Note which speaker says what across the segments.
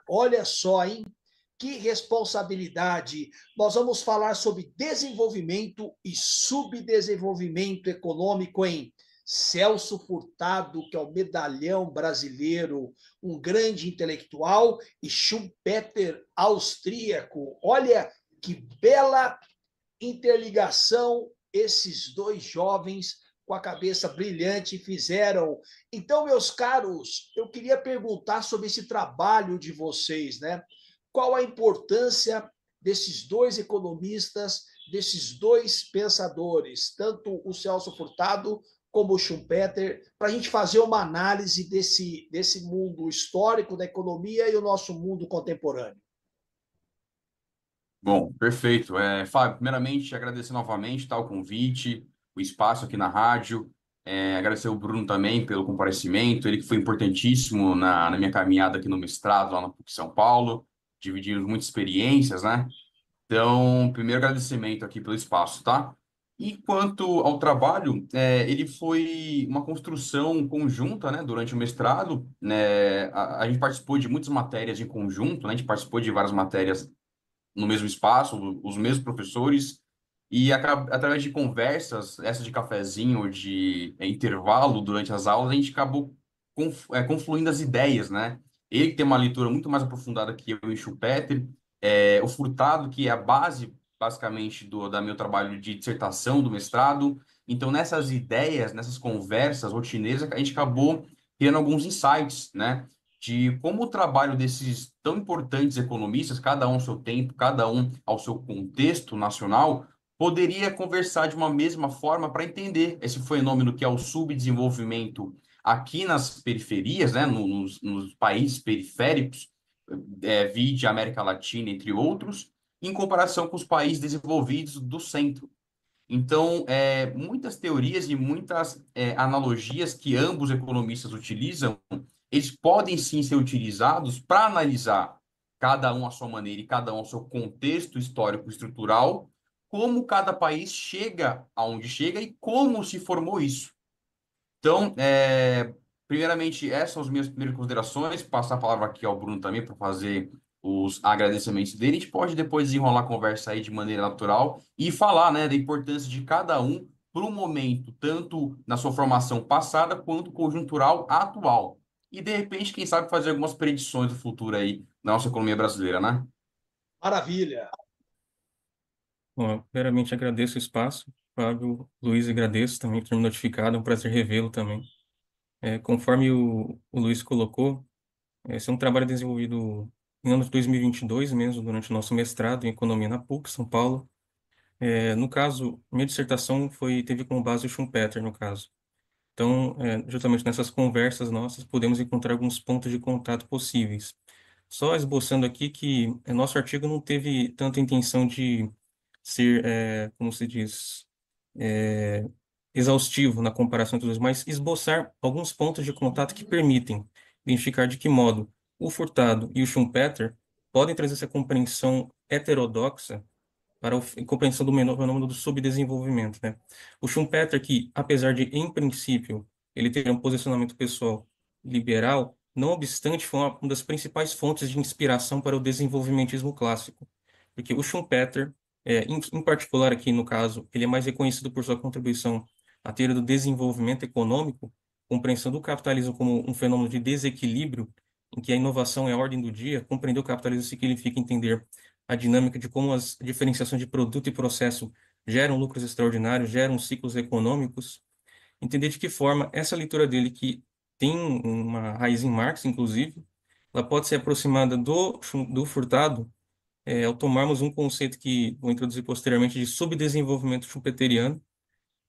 Speaker 1: Olha só, hein? Que responsabilidade! Nós vamos falar sobre desenvolvimento e subdesenvolvimento econômico em Celso Furtado, que é o medalhão brasileiro, um grande intelectual, e Schumpeter, austríaco. Olha que bela interligação esses dois jovens com a cabeça brilhante fizeram. Então, meus caros, eu queria perguntar sobre esse trabalho de vocês, né? Qual a importância desses dois economistas, desses dois pensadores, tanto o Celso Furtado como o Schumpeter, para a gente fazer uma análise desse mundo histórico da economia e o nosso mundo contemporâneo.
Speaker 2: Bom, perfeito. Fábio, primeiramente, agradecer novamente, tá, o convite, o espaço aqui na rádio. Agradecer o Bruno também pelo comparecimento, ele que foi importantíssimo na minha caminhada aqui no mestrado, lá na PUC São Paulo. Dividimos muitas experiências, né? Então, primeiro agradecimento aqui pelo espaço, tá? E quanto ao trabalho, ele foi uma construção conjunta, né, durante o mestrado, né? A gente participou de muitas matérias em conjunto, né? A gente participou de várias matérias no mesmo espaço, os mesmos professores, e através de conversas, essa de cafezinho, de intervalo durante as aulas, a gente acabou confluindo as ideias, né? Ele que tem uma leitura muito mais aprofundada que eu e o Schumpeter, o Furtado, que é a base, basicamente, da meu trabalho de dissertação, do mestrado. Então, nessas ideias, nessas conversas rotineiras, a gente acabou criando alguns insights, né? De como o trabalho desses tão importantes economistas, cada um ao seu tempo, cada um ao seu contexto nacional, poderia conversar de uma mesma forma para entender esse fenômeno que é o subdesenvolvimento aqui nas periferias, né, nos países periféricos, vide América Latina, entre outros, em comparação com os países desenvolvidos do centro. Então, muitas teorias e muitas analogias que ambos economistas utilizam, eles podem sim ser utilizados para analisar cada um à sua maneira e cada um ao seu contexto histórico estrutural, como cada país chega aonde chega e como se formou isso. Então, primeiramente, essas são as minhas primeiras considerações. Passar a palavra aqui ao Bruno também para fazer os agradecimentos dele. A gente pode depois desenrolar a conversa aí de maneira natural e falar, né, da importância de cada um para o momento, tanto na sua formação passada quanto conjuntural atual. E, de repente, quem sabe fazer algumas predições do futuro aí na nossa economia brasileira, né?
Speaker 1: Maravilha.
Speaker 3: Bom, eu primeiramente agradeço o espaço, Fábio, Luiz, agradeço também por ter me notificado, é um prazer revê-lo também. Conforme o Luiz colocou, esse é um trabalho desenvolvido em ano de 2022 mesmo, durante o nosso mestrado em Economia na PUC, São Paulo. No caso, minha dissertação teve como base o Schumpeter, no caso. Então, justamente nessas conversas nossas, podemos encontrar alguns pontos de contato possíveis. Só esboçando aqui que nosso artigo não teve tanta intenção de ser, como se diz, é, exaustivo na comparação entre os dois, mas esboçar alguns pontos de contato que permitem identificar de que modo o Furtado e o Schumpeter podem trazer essa compreensão heterodoxa para a compreensão do fenômeno do subdesenvolvimento, né? O Schumpeter, que, apesar de, em princípio, ele ter um posicionamento pessoal liberal, não obstante, foi uma das principais fontes de inspiração para o desenvolvimentismo clássico. Porque o Schumpeter, em particular aqui no caso, ele é mais reconhecido por sua contribuição à teoria do desenvolvimento econômico, compreensão do capitalismo como um fenômeno de desequilíbrio, em que a inovação é a ordem do dia. Compreender o capitalismo significa entender a dinâmica de como as diferenciações de produto e processo geram lucros extraordinários, geram ciclos econômicos. Entender de que forma essa leitura dele, que tem uma raiz em Marx, inclusive, ela pode ser aproximada do Furtado, ao tomarmos um conceito que vou introduzir posteriormente de subdesenvolvimento schumpeteriano,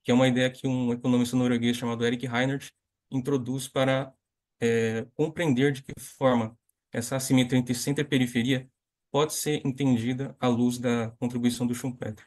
Speaker 3: que é uma ideia que um economista norueguês chamado Eric Reinert introduz para compreender de que forma essa assimetria entre centro e periferia pode ser entendida à luz da contribuição do Schumpeter.